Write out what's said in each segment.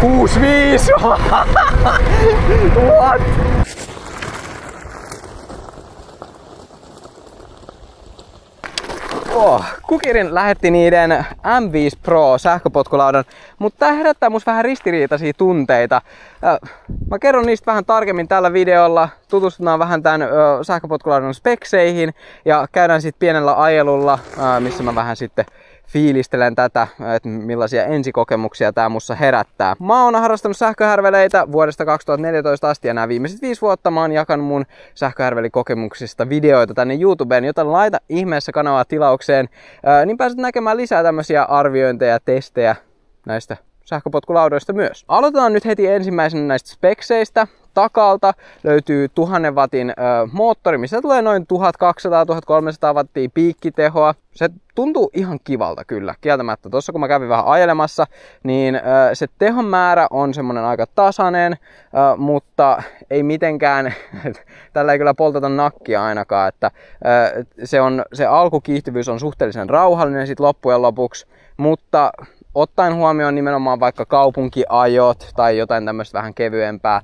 65! What? Kukirin lähetti niiden M5 Pro sähköpotkulaudan, mutta tää herättää musta vähän ristiriitaisia tunteita. Mä kerron niistä vähän tarkemmin tällä videolla, tutustutaan vähän tän sähköpotkulaudan spekseihin ja käydään sitten pienellä ajelulla, missä mä vähän sitten fiilistelen tätä, että millaisia ensikokemuksia tää mussa herättää. Mä oon harrastanut sähköhärveleitä vuodesta 2014 asti ja nämä viimeiset 5 vuotta mä oon jakanut mun sähköhärvelikokemuksista videoita tänne YouTubeen, joten laita ihmeessä kanavaa tilaukseen, niin pääset näkemään lisää tämmöisiä arviointeja ja testejä näistä sähköpotkulaudoista myös. Aloitetaan nyt heti ensimmäisenä näistä spekseistä. Takalta löytyy 1000 wattin moottori, missä tulee noin 1200-1300 wattia piikkitehoa. Se tuntuu ihan kivalta kyllä, kieltämättä. Tuossa kun mä kävin vähän ajelemassa, niin se tehon määrä on semmonen aika tasainen, mutta ei mitenkään, tällä ei kyllä polteta nakkia ainakaan, että se alkukiihtyvyys on suhteellisen rauhallinen sit loppujen lopuksi, mutta ottaen huomioon nimenomaan vaikka kaupunkiajot tai jotain tämmöistä vähän kevyempää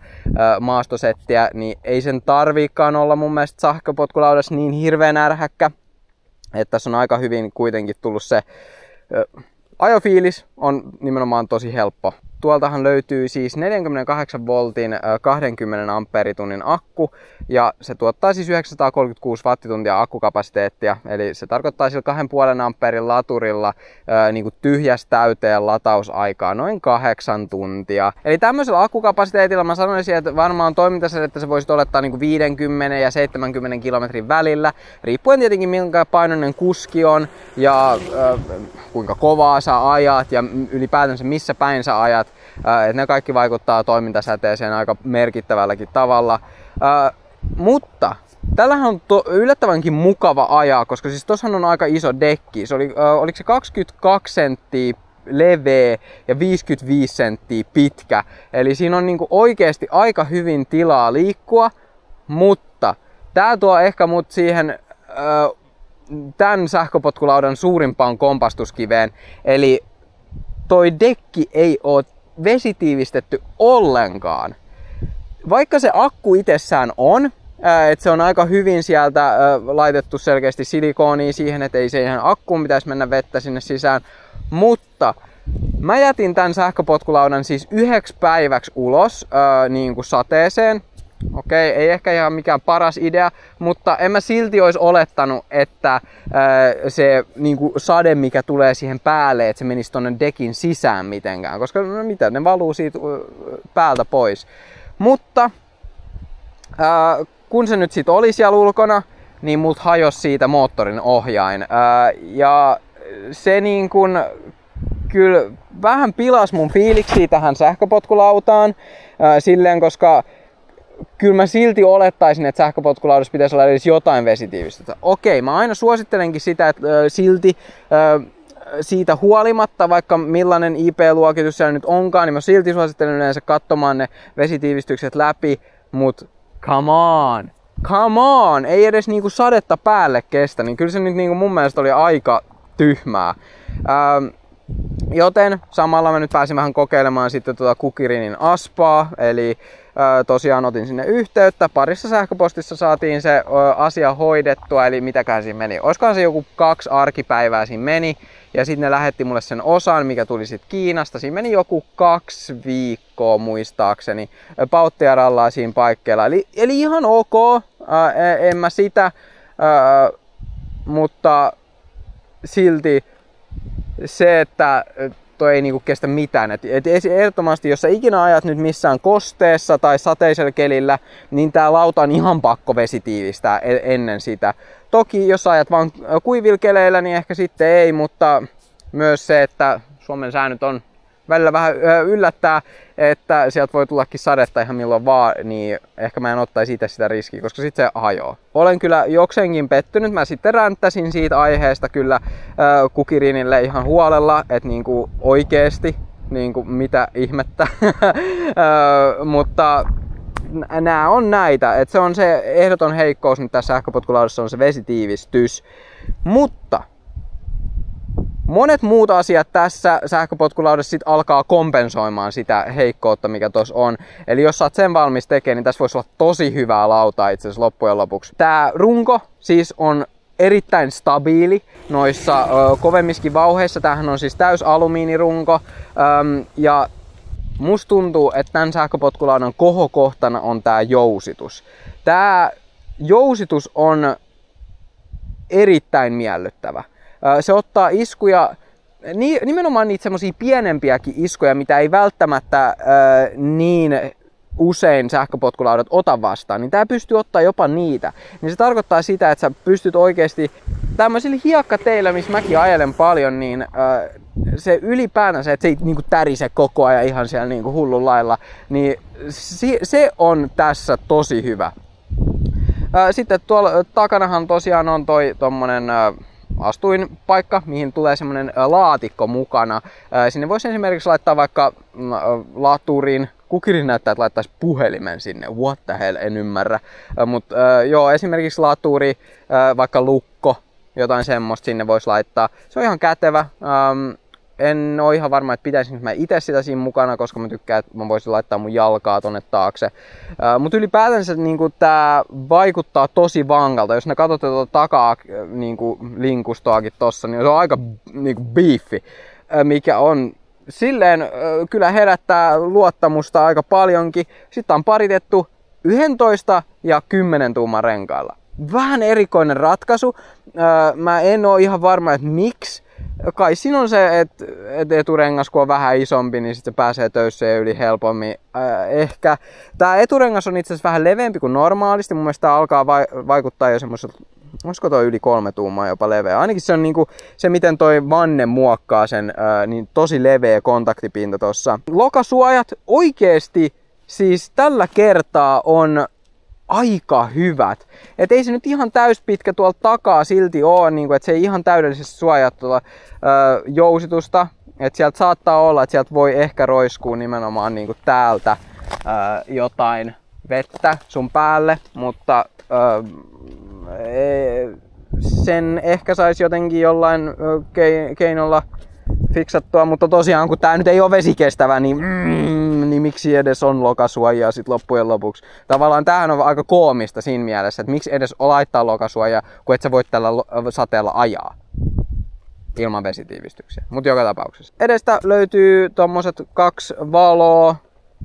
maastosettiä, niin ei sen tarviikaan olla mun mielestä sähköpotkulaudassa niin hirveän ärhäkkä. Että tässä on aika hyvin kuitenkin tullut se ajofiilis on nimenomaan tosi helppo. Tuoltahan löytyy siis 48 voltin 20 amperitunnin akku ja se tuottaa siis 936 wattituntia akkukapasiteettia. Eli se tarkoittaa sillä 2,5 amperin laturilla niin kuin tyhjästä täyteen latausaikaa noin 8 tuntia. Eli tämmöisellä akkukapasiteetilla mä sanoisin, että varmaan toimintaisella, että se voisi olettaa niin kuin 50 ja 70 kilometrin välillä. Riippuen tietenkin minkä painoinen kuski on ja kuinka kovaa sä ajat ja ylipäätänsä missä päin sä ajat. Et ne kaikki vaikuttaa toimintasäteeseen aika merkittävälläkin tavalla. Mutta tällähän on yllättävänkin mukava ajaa, koska siis tossahan on aika iso dekki. Se oliko se 22 senttiä leveä ja 55 senttiä pitkä. Eli siinä on niinku oikeesti aika hyvin tilaa liikkua, mutta tää tuo ehkä mut siihen tän sähköpotkulaudan suurimpaan kompastuskiveen. Eli toi dekki ei oo vesitiivistetty ollenkaan. Vaikka se akku itsessään on, että se on aika hyvin sieltä laitettu selkeästi silikoonia siihen, että ei siihen akkuun pitäisi mennä vettä sinne sisään, mutta mä jätin tämän sähköpotkulaudan siis 1 päiväksi ulos niin kuin sateeseen. Okei, ei ehkä ihan mikään paras idea, mutta en mä silti olisi olettanut, että se niinku sade, mikä tulee siihen päälle, että se menisi tonne dekin sisään mitenkään, koska no mitä, ne valuu siitä päältä pois. Mutta kun se nyt sit oli siellä ulkona, niin mut hajosi siitä moottorin ohjain. Ja se niin kun kyllä vähän pilasi mun fiiliksiä tähän sähköpotkulautaan silleen, koska kyllä mä silti olettaisin, että sähköpotkulaudassa pitäisi olla edes jotain vesitiivistötä. Okei, mä aina suosittelenkin sitä, että silti siitä huolimatta, vaikka millainen IP-luokitus siellä nyt onkaan, niin mä silti suosittelen yleensä katsomaan ne vesitiivistykset läpi, mut come on, ei edes niinku sadetta päälle kestä, niin kyllä se nyt niinku mun mielestä oli aika tyhmää. Joten samalla mä nyt pääsin vähän kokeilemaan sitten tuota Kukirinin aspaa, eli tosiaan otin sinne yhteyttä. Parissa sähköpostissa saatiin se asia hoidettua, eli mitäkään siinä meni. Olisikohan se joku 2 arkipäivää siinä meni, ja sitten ne lähetti mulle sen osan, mikä tuli sitten Kiinasta. Siinä meni joku 2 viikkoa muistaakseni, pauttiarallaa siinä paikkeilla. Eli ihan ok, en mä sitä, mutta silti se, että toi ei niinku kestä mitään. Et ehdottomasti, jos sä ikinä ajat nyt missään kosteessa tai sateisella kelillä, niin tää lauta on ihan pakko vesitiivistää ennen sitä. Toki jos ajat vaan kuivilla keleillä, niin ehkä sitten ei, mutta myös se, että Suomen säännöt on välillä vähän yllättää, että sieltä voi tullakin sadetta ihan milloin vaan, niin ehkä mä en ottaisi itse sitä riskiä, koska sitten se hajoaa. Olen kyllä jokseenkin pettynyt. Mä sitten ränttäsin siitä aiheesta kyllä Kukirinille ihan huolella, että niinku oikeesti, niinku mitä ihmettä. Mutta nää on näitä, että se on se ehdoton heikkous nyt tässä sähköpotkulaudassa on se vesitiivistys. Mutta Monet muut asiat tässä sähköpotkulaudassa sit alkaa kompensoimaan sitä heikkoutta, mikä tuossa on. Eli jos sä oot sen valmis tekemään, niin tässä voisi olla tosi hyvää lautaa itse asiassa loppujen lopuksi. Tää runko siis on erittäin stabiili noissa kovemmiskin vauheissa. Tämähän on siis täys alumiinirunko. Ja musta tuntuu, että tämän sähköpotkulaudan kohokohtana on tää jousitus. Tää jousitus on erittäin miellyttävä. Se ottaa iskuja, nimenomaan niitä semmosia pienempiäkin iskuja, mitä ei välttämättä niin usein sähköpotkulaudat ota vastaan, niin tää pystyy ottaa jopa niitä. Niin se tarkoittaa sitä, että sä pystyt oikeesti tämmöisillä hiekkateillä, missä mäkin ajelen paljon, niin se ylipäänsä, että se ei niinku tärise koko ajan ihan siellä niinku hullun lailla, niin se on tässä tosi hyvä. Sitten tuolla takanahan tosiaan on tommonen astuinpaikka, mihin tulee semmonen laatikko mukana. Sinne voisi esimerkiksi laittaa vaikka laturin. Kukirin näyttää, että laittaisi puhelimen sinne. What the hell, en ymmärrä. Mutta joo, esimerkiksi laturi, vaikka lukko, jotain semmoista sinne voisi laittaa. Se on ihan kätevä. En ole ihan varma, että pitäisinkö mä itse sitä siinä mukana, koska mä tykkään, että mä voisin laittaa mun jalkaa tonne taakse. Mutta ylipäätänsä niin tää vaikuttaa tosi vankalta. Jos ne katsotte tuota takaa niin linkustoakin tossa, niin se on aika niin beefi, mikä on silleen kyllä herättää luottamusta aika paljonkin. Sitten on paritettu 11 ja 10 tuuman renkailla. Vähän erikoinen ratkaisu. Mä en ole ihan varma, että miksi. Kai siinä on se, että eturengas kun on vähän isompi, niin sitten se pääsee töisseen yli helpommin. Ehkä tää eturengas on itse asiassa vähän leveämpi kuin normaalisti. Mun mielestä tää alkaa vaikuttaa jo semmoiselta, olisiko toi yli 3 tuumaa jopa leveä. Ainakin se on niinku se, miten toi vanne muokkaa sen, niin tosi leveä kontaktipinta tossa. Lokasuojat oikeesti siis tällä kertaa on aika hyvät. Et ei se nyt ihan täyspitkä tuolta takaa silti oo, niinku, että se ei ihan täydellisesti suojaa tuolla jousitusta. Et sieltä saattaa olla, että sieltä voi ehkä roiskua nimenomaan niinku täältä jotain vettä sun päälle, mutta sen ehkä saisi jotenkin jollain keinolla fiksattua, mutta tosiaan kun tää nyt ei ole vesikestävä, niin miksi edes on lokasuojaa sit loppujen lopuksi. Tavallaan tämähän on aika koomista siinä mielessä, että miksi edes laittaa lokasuojaa, kun et sä voit tällä sateella ajaa ilman vesitiivistyksiä. Mutta joka tapauksessa. Edestä löytyy tommoset 2 valoa.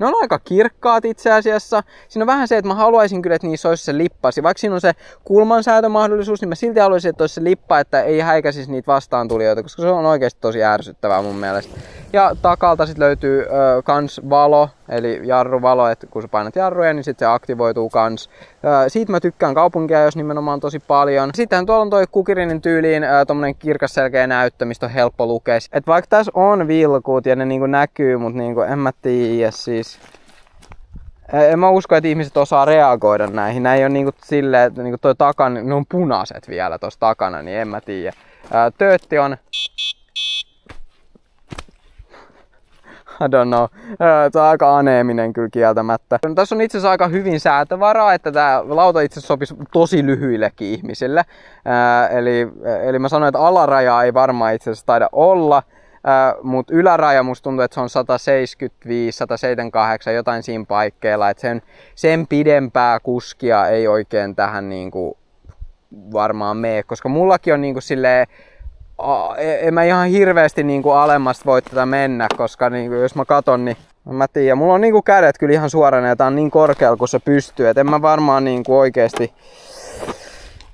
Ne on aika kirkkaat itse asiassa. Siinä on vähän se, että mä haluaisin kyllä, että niissä olisi se lippasi. Vaikka siinä on se kulmansäätömahdollisuus, niin mä silti haluaisin, että olisi se lippa, että ei häikäisisi niitä vastaantulijoita, koska se on oikeasti tosi ärsyttävää mun mielestä. Ja takalta sitten löytyy kans valo, eli jarruvalo, että kun sä painat jarruja, niin sitten se aktivoituu kans. Siitä mä tykkään kaupunkia, jos nimenomaan tosi paljon. Sitten tuolla on toi Kukirinin tyyliin tommonen kirkas selkeä näyttö, mistä on helppo lukea. Et vaikka tässä on vilkut ja ne niinku näkyy, mutta niinku en mä tiedä siis. En mä usko, että ihmiset osaa reagoida näihin. Nää ei ole niinku silleen, että niinku toi takana, ne on punaiset vielä tossa takana, niin en mä tiedä. Töötti on I don't know. Tämä on aika aneeminen kyllä kieltämättä. Tässä on itse asiassa aika hyvin säätövaraa, että tämä lauta itse asiassa sopisi tosi lyhyillekin ihmisille. Eli mä sanoin, että alaraja ei varmaan itse asiassa taida olla, mutta yläraja musta tuntuu, että se on 175, 178, jotain siinä paikkeilla. Että sen pidempää kuskia ei oikein tähän niinku varmaan mene, koska mullakin on niinku silleen, en mä ihan hirveästi niinku alemmasta voi tätä mennä, koska niinku, jos mä katon, niin mä tiedän, mulla on niinku kädet kyllä ihan suorana ja tää on niin korkealla kuin se pystyy, et en mä varmaan niinku oikeesti,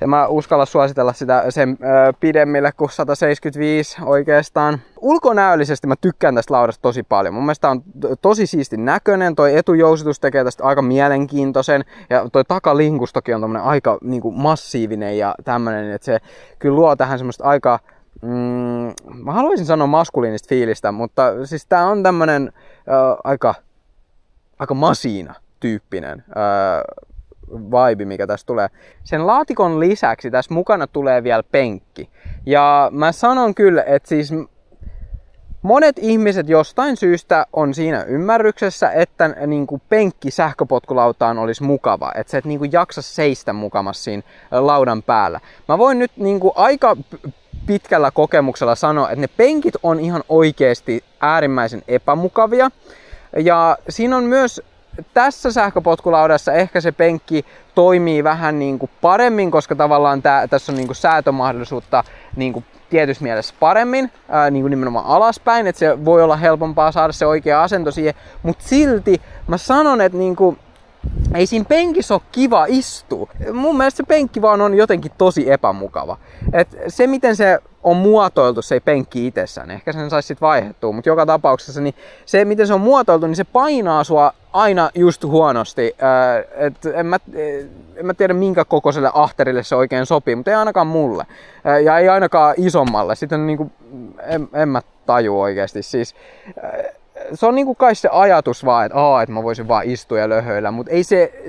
en mä uskalla suositella sitä sen pidemmille kuin 175 oikeastaan. Ulkonäöllisesti mä tykkään tästä laudasta tosi paljon. Mun mielestä on tosi siistin näköinen, toi etujousitus tekee tästä aika mielenkiintoisen ja toi takalinkustokin on tommonen aika niinku massiivinen ja tämmönen, että se kyllä luo tähän semmoista aika mä haluaisin sanoa maskuliinista fiilistä, mutta siis tää on tämmönen aika masiina tyyppinen vibe, mikä tässä tulee. Sen laatikon lisäksi tässä mukana tulee vielä penkki. Ja mä sanon kyllä, että siis Monet ihmiset jostain syystä on siinä ymmärryksessä, että niinku penkki sähköpotkulautaan olisi mukava. Että sä et niinku jaksa seistä mukamassa siinä laudan päällä. Mä voin nyt niinku aika pitkällä kokemuksella sanoa, että ne penkit on ihan oikeasti äärimmäisen epämukavia. Ja siinä on myös tässä sähköpotkulaudassa ehkä se penkki toimii vähän niinku paremmin, koska tavallaan tässä on niinku säätömahdollisuutta niinku tietyssä mielessä paremmin, niinku nimenomaan alaspäin, että se voi olla helpompaa saada se oikea asento siihen, mutta silti mä sanon, että niinku, ei siinä penkissä ole kiva istua. Mun mielestä se penkki vaan on jotenkin tosi epämukava. Et se miten se on muotoiltu, se ei penkki itsessään, ehkä sen saisi sit vaihdettua, mutta joka tapauksessa niin se miten se on muotoiltu, niin se painaa sua aina just huonosti. En mä tiedä minkä kokoiselle ahterille se oikein sopii, mutta ei ainakaan mulle. Ja ei ainakaan isommalle. Sitten niinku, en mä taju oikeasti. Siis, se on niinku kai se ajatus vaan, että mä voisin vaan istua ja löhöillä, mutta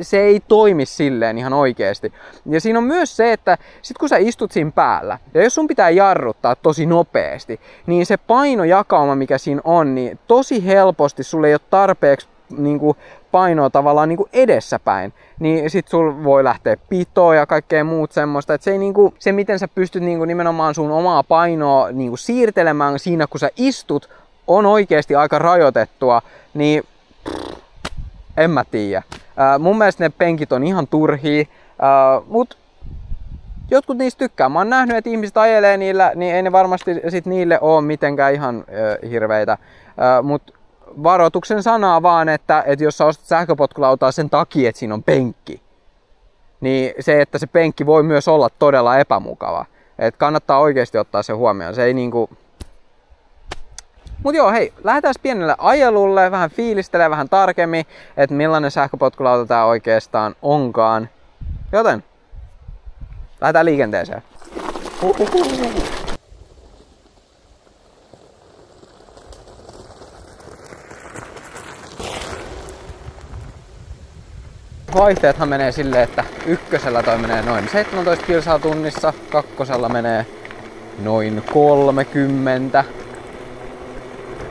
se ei toimi silleen ihan oikeesti. Ja siinä on myös se, että sit kun sä istut siinä päällä, ja jos sun pitää jarruttaa tosi nopeasti, niin se painojakauma, mikä siinä on, niin tosi helposti sulle ei ole tarpeeksi niinku painoa tavallaan niinku edessäpäin, niin sit sul voi lähteä pitoon ja kaikkea muut semmoista, että se ei niinku, se miten sä pystyt niinku nimenomaan sun omaa painoa niinku siirtelemään siinä kun sä istut, on oikeesti aika rajoitettua, niin en mä tiedä. Mun mielestä ne penkit on ihan turhia, mut jotkut niistä tykkää. Mä oon nähnyt, että ihmiset ajelee niillä, niin ei ne varmasti sit niille oo mitenkään ihan hirveitä. Mut varoituksen sanaa vaan, että jos sä ostat sähköpotkulautaa sen takia, että siinä on penkki, niin se, että se penkki voi myös olla todella epämukava. Et kannattaa oikeesti ottaa se huomioon. Se ei niinku... Mut joo, hei, lähdetään pienelle ajelulle, vähän fiilistelee vähän tarkemmin, että millainen sähköpotkulauta tää oikeastaan onkaan. Joten, lähdetään liikenteeseen. Vaihteethan menee silleen, että ykkösellä toi menee noin 17 kilsaa tunnissa, kakkosella menee noin 30.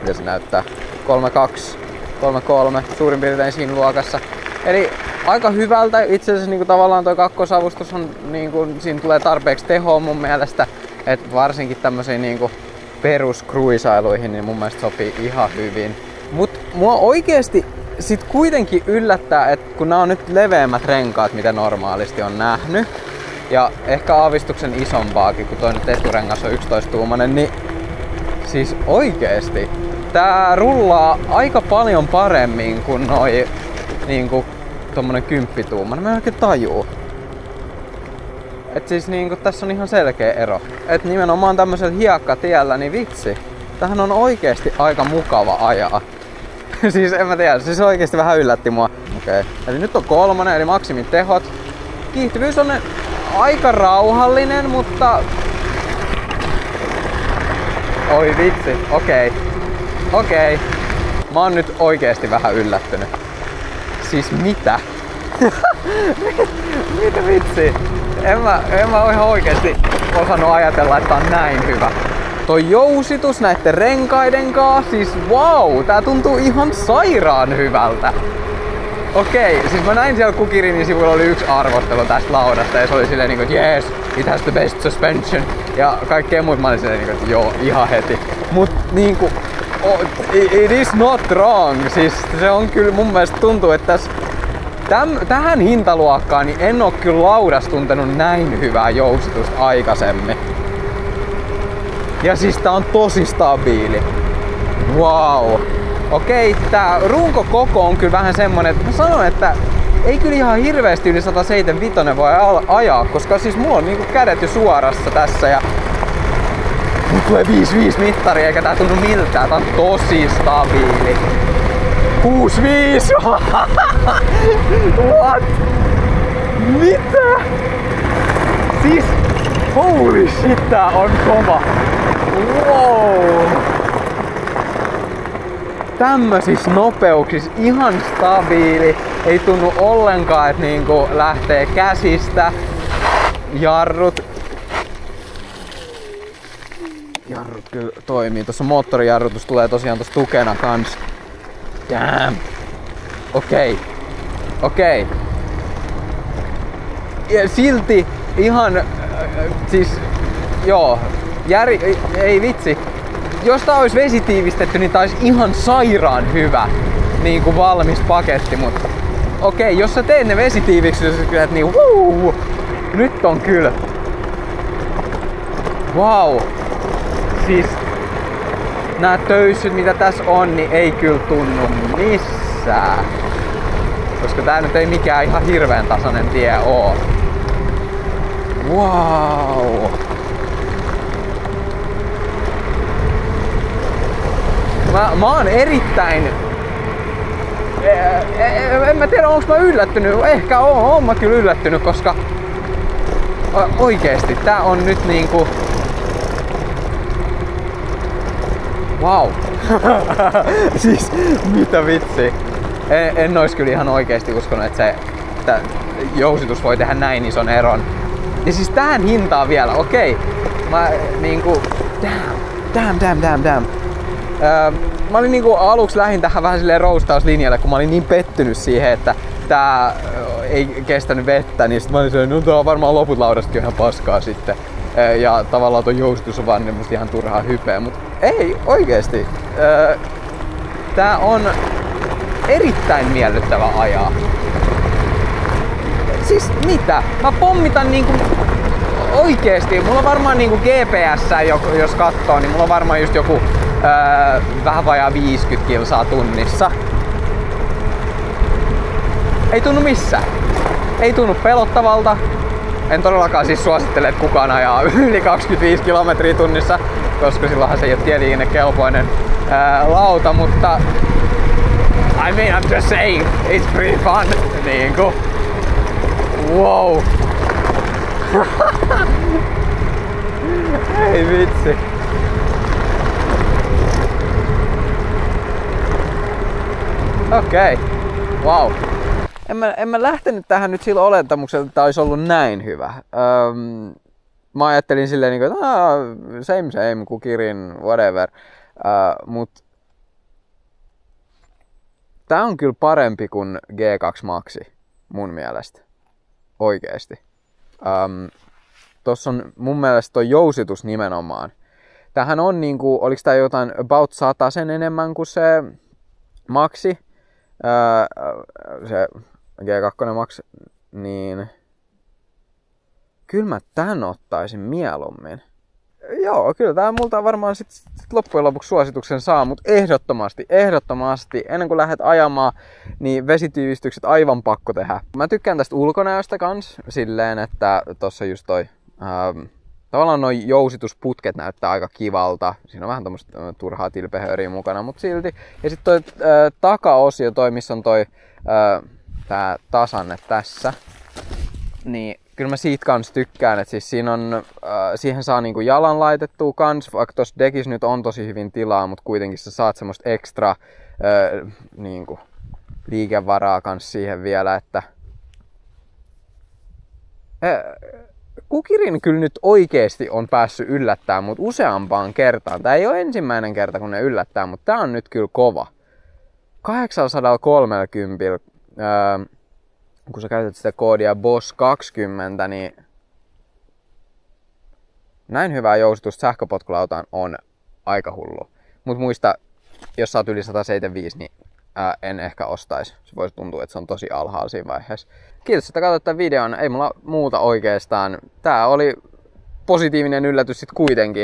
Mitä se näyttää? 32, 33, suurin piirtein siinä luokassa. Eli aika hyvältä. Itse asiassa niin tavallaan toi kakkosavustus on, niin kuin, siinä tulee tarpeeksi tehoa mun mielestä. Et varsinkin tämmöisiin niin peruskruisailuihin niin mun mielestä sopii ihan hyvin. Mut mua oikeesti sit kuitenkin yllättää, että kun nää on nyt leveämmät renkaat, mitä normaalisti on nähnyt, ja ehkä aavistuksen isompaakin, kun toi nyt eturengas on 11-tuumainen, niin siis oikeesti tää rullaa aika paljon paremmin kuin noi niinku tommonen 10-tuumainen. Mä en oikein tajuu. Et siis niinku tässä on ihan selkeä ero. Et nimenomaan tämmöisellä hiekkatiellä, niin vitsi. Tämähän on oikeesti aika mukava ajaa. Siis en mä tiedä, siis oikeesti vähän yllätti mua. Okei. Eli nyt on 3, eli maksimitehot. Kiihtyvyys on aika rauhallinen, mutta... Oi vitsi, okei. Mä oon nyt oikeesti vähän yllättynyt. Siis mitä? Mitä vitsi? En mä oo ihan oikeesti osannut ajatella, että tää on näin hyvä. Toi jousitus näitten renkaiden kanssa, siis wow, tää tuntuu ihan sairaan hyvältä. Okei, siis mä näin siellä Kukirinin sivuilla oli yksi arvostelu tästä laudasta ja se oli silleen niinku, että yes, it has the best suspension. Ja kaikkea muut mä olin silleen niinku, että joo, ihan heti. Mut niinku, it is not wrong. Siis se on kyllä mun mielestä tuntuu, että tähän hintaluokkaan niin en oo kyllä laudasta tuntenut näin hyvää jousitusta aikaisemmin. Ja siis tää on tosi stabiili. Wow. Okei, tää runkokoko on kyllä vähän semmonen, että mä sanon, että ei kyllä ihan hirveästi yli 175 voi ajaa, koska siis mulla on niinku kädet jo suorassa tässä ja mut tulee 5-5 mittari eikä tää tunnu miltään, tää on tosi stabiili. 65! What? Mitä? Siis holy shit, tää on kova! Wow! Tämmöisissä nopeuksissa ihan stabiili, ei tunnu ollenkaan, että niinku lähtee käsistä. Jarrut. Jarrut kyllä toimii. Tuossa moottorijarrutus tulee tosiaan tossa tukena kans. Damn. Okei. Ja silti ihan... siis... Joo. Ei vitsi. Jos tää olisi vesitiivistetty, niin tää olisi ihan sairaan hyvä niin kuin valmis paketti, mutta okei, jos sä teet ne vesitiivikset, niin nyt on kyllä. Wow. Siis nää töyssyt mitä tässä on, niin ei kyllä tunnu missään. Koska tää nyt ei mikään ihan hirveän tasainen tie oo. Wow. Mä oon erittäin... En mä tiedä onko mä yllättynyt. Ehkä oon mä kyllä yllättynyt, koska... Oikeesti, tää on nyt niinku... Wow. Siis, mitä vitsi. En ois kyllä ihan oikeesti uskonut, että jousitus voi tehdä näin ison eron. Ja siis tähän hintaan vielä, okei. Mä niinku... Damn. Mä olin niinku aluksi lähin tähän vähän silleen roustauslinjalle, kun mä olin niin pettynyt siihen, että tää ei kestänyt vettä, niin sit mä olin silleen, no tää on varmaan loput laudastakin ihan paskaa sitten. Ja tavallaan tuo jousitus on vaan musta ihan turhaa hypeä, mut ei oikeesti. Tää on erittäin miellyttävä ajaa. Siis mitä? Mä pommitan niinku oikeesti, mulla on varmaan niinku GPS, jos katsoo, niin mulla on varmaan just joku vähän vajaa 50 kilsaa tunnissa. Ei tunnu missään. Ei tunnu pelottavalta. En todellakaan siis suosittele, että kukaan ajaa yli 25 kilometriä tunnissa, koska silloinhan se ei ole tieliikennekelpoinen lauta, mutta I mean, I'm just saying, it's pretty fun. Niinku. Wow. Ei vitsi. Okei. Wow. En mä lähtenyt tähän nyt sillä olettamuksella, että tää olisi ollut näin hyvä. Mä ajattelin silleen niinku, että same kuin Kirin, whatever. Mut tää on kyllä parempi kuin G2 Maxi mun mielestä. Oikeesti. Tossa on mun mielestä toi jousitus nimenomaan. Tämähän on niinku, oliks tää jotain about 100 sen enemmän kuin se Maxi. Se G2 Max, niin kyllä mä tän ottaisin mieluummin. Joo, kyllä tää multa varmaan sit loppujen lopuksi suosituksen saa, mutta ehdottomasti, ennen kuin lähdet ajamaan, niin vesitiivistykset aivan pakko tehdä. Mä tykkään tästä ulkonäöstä kans, silleen, että tossa just toi, tavallaan noi jousitusputket näyttää aika kivalta. Siinä on vähän tommoista turhaa tilpehööriä mukana, mutta silti. Ja sit toi takaosio, toi missä on toi tää tasanne tässä, niin kyllä mä siitä kans tykkään, että siis siinä on, siihen saa niinku jalan laitettua kans, vaikka tossa dekis nyt on tosi hyvin tilaa, mutta kuitenkin sä saat semmoista ekstra niinku liikevaraa kans siihen vielä, että Kukirin kyllä nyt oikeesti on päässyt yllättämään mut useampaan kertaan. Tää ei ole ensimmäinen kerta kun ne yllättää, mutta tää on nyt kyllä kova. 830, kun sä käytät sitä koodia BOSS20, niin näin hyvää jousitusta sähköpotkulautaan on aika hullu. Mut muista, jos sä oot yli 175, niin en ehkä ostaisi. Se voisi tuntua, että se on tosi alhaalla siinä vaiheessa. Kiitos, että katsoit tämän videon. Ei mulla muuta oikeastaan. Tää oli positiivinen yllätys sit kuitenkin.